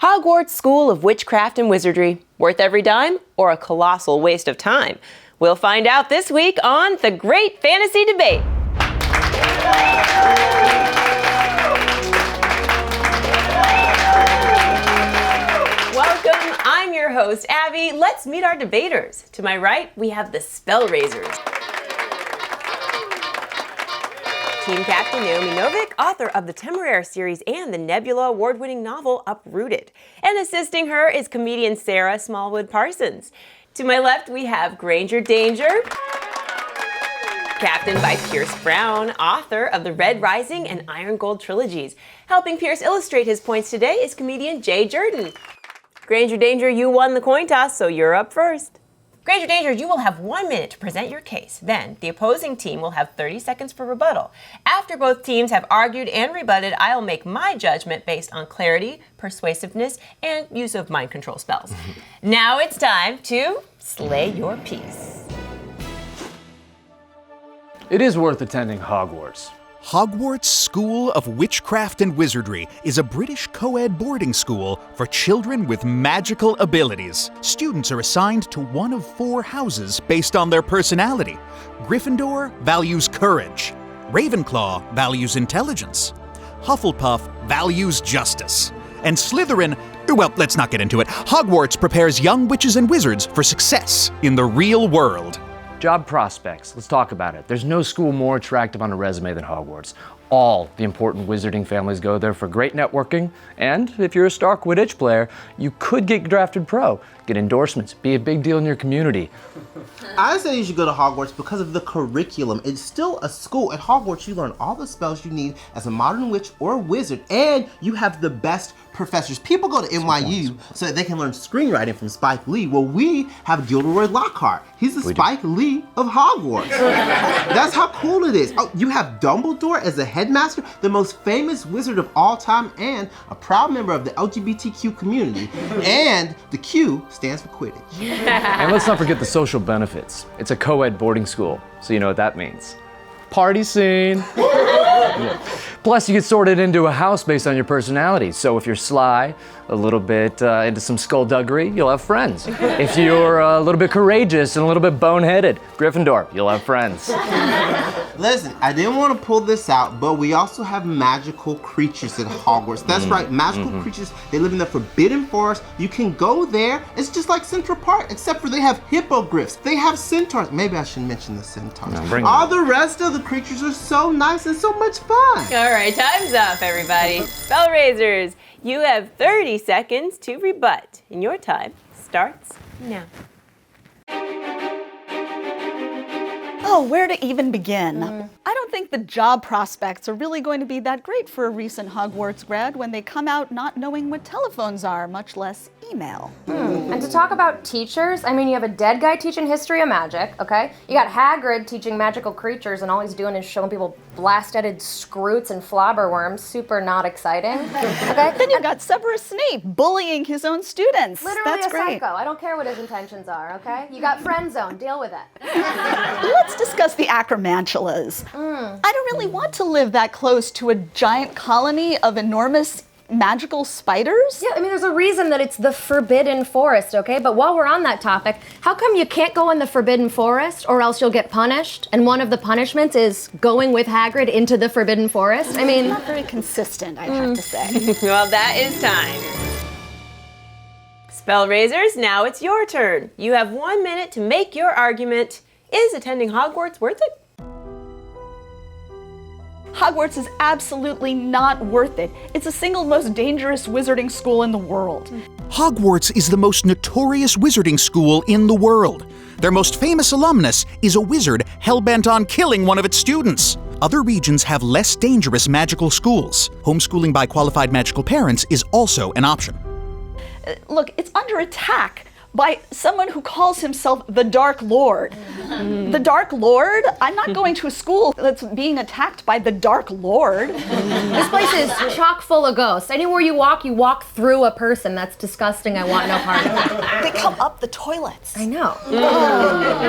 Hogwarts School of Witchcraft and Wizardry, worth every dime or a colossal waste of time? We'll find out this week on The Great Fantasy Debate. Welcome, I'm your host, Abby. Let's meet our debaters. To my right, we have the Spell Raisers. Team Captain Naomi Novik, author of the Temeraire series and the Nebula award-winning novel Uprooted. And assisting her is comedian Sarah Smallwood Parsons. To my left, we have Granger Danger, captained by Pierce Brown, author of the Red Rising and Iron Gold trilogies. Helping Pierce illustrate his points today is comedian Jurden. Granger Danger, you won the coin toss, so you're up first. Granger Danger, you will have 1 minute to present your case. Then, the opposing team will have 30 seconds for rebuttal. After both teams have argued and rebutted, I'll make my judgment based on clarity, persuasiveness, and use of mind control spells. Now it's time to slay your piece. It is worth attending Hogwarts. Hogwarts School of Witchcraft and Wizardry is a British co-ed boarding school for children with magical abilities. Students are assigned to one of 4 houses based on their personality. Gryffindor values courage. Ravenclaw values intelligence. Hufflepuff values justice. And Slytherin, well, let's not get into it. Hogwarts prepares young witches and wizards for success in the real world. Job prospects, let's talk about it. There's no school more attractive on a resume than Hogwarts. All the important wizarding families go there for great networking, and if you're a star Quidditch player, you could get drafted pro, get endorsements, be a big deal in your community. I say you should go to Hogwarts because of the curriculum. It's still a school. At Hogwarts, you learn all the spells you need as a modern witch or wizard, and you have the best professors. People go to NYU so that they can learn screenwriting from Spike Lee. Well, we have Gilderoy Lockhart. He's the Spike Lee of Hogwarts. That's how cool it is. Oh, you have Dumbledore as the headmaster, the most famous wizard of all time, and a proud member of the LGBTQ community. And the Q stands for Quidditch. And let's not forget the social benefits. It's a co-ed boarding school, so you know what that means. Party scene. Yeah. Plus, you get sorted into a house based on your personality. So if you're sly, a little bit into some skullduggery, you'll have friends. If you're a little bit courageous and a little bit boneheaded, Gryffindor, you'll have friends. Listen, I didn't want to pull this out, but we also have magical creatures at Hogwarts. That's right, magical creatures. They live in the Forbidden Forest. You can go there. It's just like Central Park, except for they have hippogriffs. They have centaurs. Maybe I should mention the centaurs. No, all the rest of the creatures are so nice and so much fun. All right, time's up, everybody. Spell Raisers, you have 30 seconds to rebut, and your time starts now. Oh, where to even begin? I don't think the job prospects are really going to be that great for a recent Hogwarts grad when they come out not knowing what telephones are, much less email. And to talk about teachers, I mean, you have a dead guy teaching history of magic, okay? You got Hagrid teaching magical creatures, and all he's doing is showing people blast-headed scroots and flobberworms. Super not exciting, okay? Then you've got Severus Snape bullying his own students. Literally That's a great. psycho. I don't care what his intentions are, okay? You got friend zone. Deal with it. Let's discuss the acromantulas. I don't really want to live that close to a giant colony of enormous magical spiders. Yeah, I mean, there's a reason that it's the Forbidden Forest, okay? But while we're on that topic, how come you can't go in the Forbidden Forest or else you'll get punished? And one of the punishments is going with Hagrid into the Forbidden Forest? I mean... Not very consistent, I'd have to say. Well, that is time. Spell Raisers, now it's your turn. You have 1 minute to make your argument. Is attending Hogwarts worth it? Hogwarts is absolutely not worth it. It's the single most dangerous wizarding school in the world. Hogwarts is the most notorious wizarding school in the world. Their most famous alumnus is a wizard hell-bent on killing one of its students. Other regions have less dangerous magical schools. Homeschooling by qualified magical parents is also an option. Look, it's under attack by someone who calls himself the Dark Lord. The Dark Lord? I'm not going to a school that's being attacked by the Dark Lord. This place is chock full of ghosts. Anywhere you walk through a person. That's disgusting. I want no part of it. They come up the toilets. I know.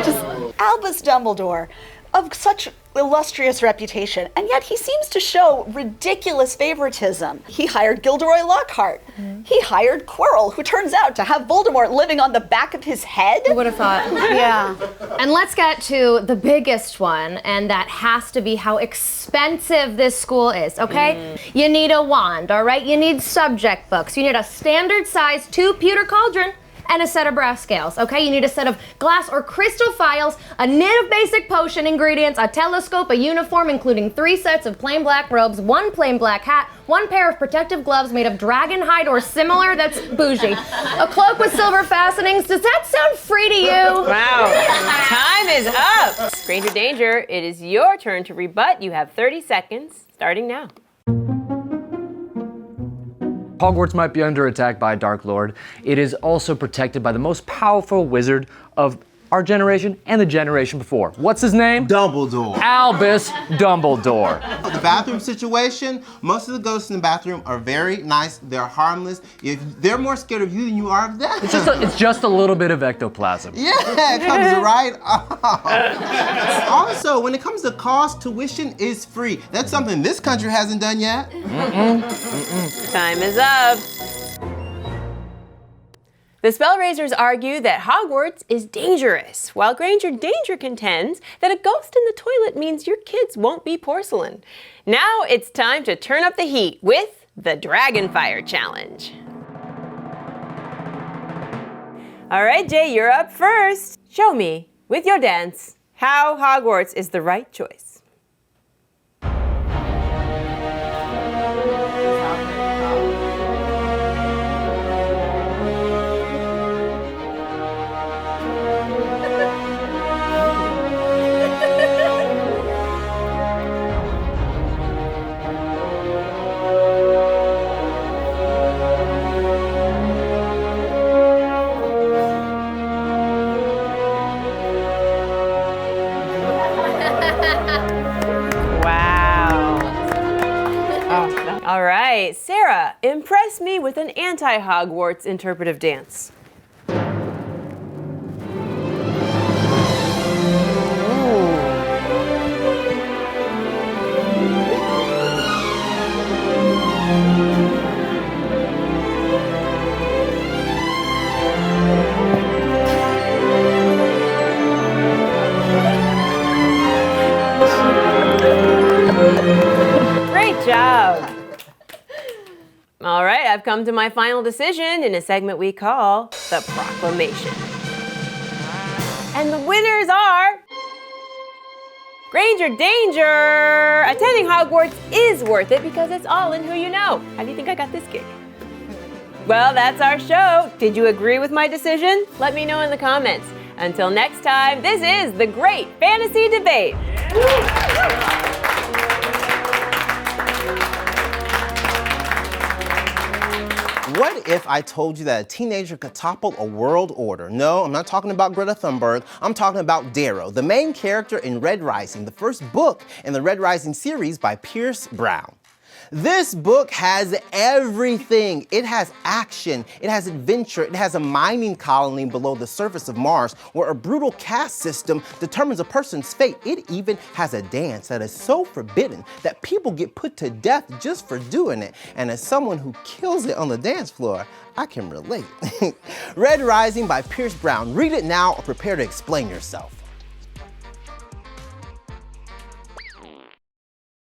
Just Albus Dumbledore. of such illustrious reputation, and yet he seems to show ridiculous favoritism. He hired Gilderoy Lockhart. He hired Quirrell, who turns out to have Voldemort living on the back of his head. Who would have thought? Yeah. And let's get to the biggest one, and that has to be how expensive this school is, okay? You need a wand, all right? You need subject books. You need a standard size 2 pewter cauldron and a set of brass scales, okay? You need a set of glass or crystal phials, a knit of basic potion ingredients, a telescope, a uniform, including 3 sets of plain black robes, 1 plain black hat, 1 pair of protective gloves made of dragon hide or similar, that's bougie, a cloak with silver fastenings. Does that sound free to you? Wow. Time is up. Granger Danger, it is your turn to rebut. You have 30 seconds, starting now. Hogwarts might be under attack by a Dark Lord. It is also protected by the most powerful wizard of our generation and the generation before. What's his name? Dumbledore. Albus Dumbledore. The bathroom situation, most of the ghosts in the bathroom are very nice. They're harmless. If they're more scared of you than you are of them. It's just a little bit of ectoplasm. Yeah, it comes right off. Also, when it comes to cost, tuition is free. That's something this country hasn't done yet. Time is up. The Spellraisers argue that Hogwarts is dangerous, while Granger Danger contends that a ghost in the toilet means your kids won't be porcelain. Now it's time to turn up the heat with the Dragonfire Challenge. All right, Jay, you're up first. Show me, with your dance, how Hogwarts is the right choice. All right, Sarah, impress me with an anti-Hogwarts interpretive dance. Great job. All right, I've come to my final decision in a segment we call the Proclamation. And the winners are Granger Danger. Attending Hogwarts is worth it because it's all in who you know. How do you think I got this gig? Well, that's our show. Did you agree with my decision? Let me know in the comments. Until next time, this is the Great Fantasy Debate. What if I told you that a teenager could topple a world order? No, I'm not talking about Greta Thunberg. I'm talking about Darrow, the main character in Red Rising, the first book in the Red Rising series by Pierce Brown. This book has everything. It has action, it has adventure, it has a mining colony below the surface of Mars where a brutal caste system determines a person's fate. It even has a dance that is so forbidden that people get put to death just for doing it. And as someone who kills it on the dance floor, I can relate. Red Rising by Pierce Brown. Read it now or prepare to explain yourself.